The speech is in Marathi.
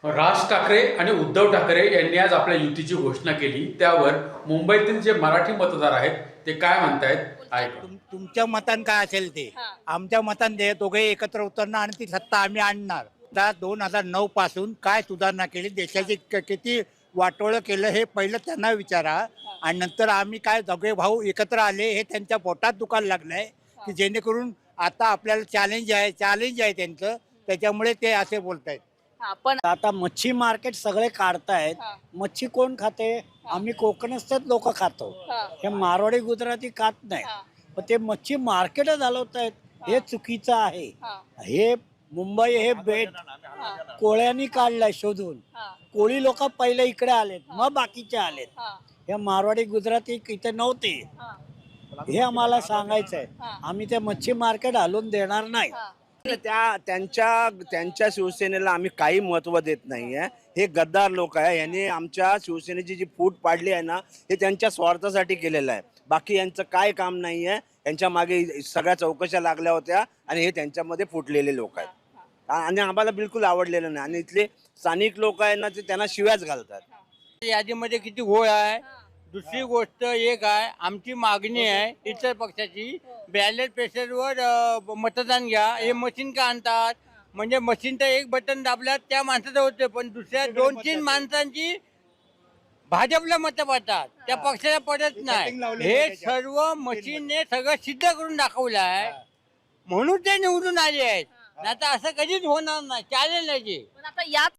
राज ठाकरे आणि उद्धव ठाकरे यांनी आज आपल्या युतीची घोषणा केली. त्यावर मुंबईतील जे मराठी मतदार आहेत ते काय म्हणतायत ऐका. तुमच्या मतान काय असेल ते हा. आमच्या मतान ते दोघे एकत्र उतरणार आणि ती सत्ता आम्ही आणणार. आता 2009 पासून काय सुधारणा केली, देशाची किती वाटोळं केलं हे पहिलं त्यांना विचारा. आणि नंतर आम्ही काय दोघे भाऊ एकत्र आले हे त्यांच्या पोटात दुखायला लागलंय की जेणेकरून आता आपल्याला चॅलेंज आहे त्यांचं, त्याच्यामुळे ते असे बोलतायत. पण आता मच्छी मार्केट सगळे काढतायत. हा. मच्छी कोण खाते? आम्ही कोकणस्थच लोक खातो. हा. हे मारवाडी गुजराती खात नाही. हा. पण ते मच्छी मार्केट चालवतायत हे चुकीचं आहे. हा. हे मुंबई हे बेट हा. कोळ्यांनी काढलंय शोधून. हा. कोळी लोक पहिले इकडे आलेत, मग बाकीचे आलेत. हा. हे मारवाडी गुजराती इथे नव्हते. हा. हे आम्हाला सांगायचंय. हा. आम्ही ते मच्छी मार्केट हलवून देणार नाही. हा. त्यांच्या शिवसेनेला आम्ही काही महत्व देत नाहीये. हे गद्दार लोक आहे. यांनी आमच्या शिवसेनेची जी फूट पाडली आहे ना, हे त्यांच्या स्वार्थासाठी केलेलं आहे. बाकी यांचं काय काम नाहीये. यांच्या मागे सगळ्या चौकशा लागल्या होत्या आणि हे त्यांच्यामध्ये फुटलेले लोक आहेत आणि आम्हाला बिलकुल आवडलेलं नाही. आणि इथले स्थानिक लोक आहेत ना, ते त्यांना शिव्याच घालतात. यादीमध्ये किती घोळ आहे. दुसरी गोष्ट एक आहे, आमची मागणी आहे इतर पक्षाची, बॅलेट पेपरवर मतदान घ्या. हे मशीन का आणतात? म्हणजे मशीनचं एक बटन दाबल्यात त्या माणसाचं होते, पण दुसऱ्या 2-3 माणसांची भाजपला मतं पडतात, त्या पक्षाला पडत नाही. हे सर्व मशीनने सगळं सिद्ध करून दाखवलं आहे, म्हणून ते निवडून आले आहेत. नाही तर असं कधीच होणार नाही. चॅलेंज आहे. पण आता याच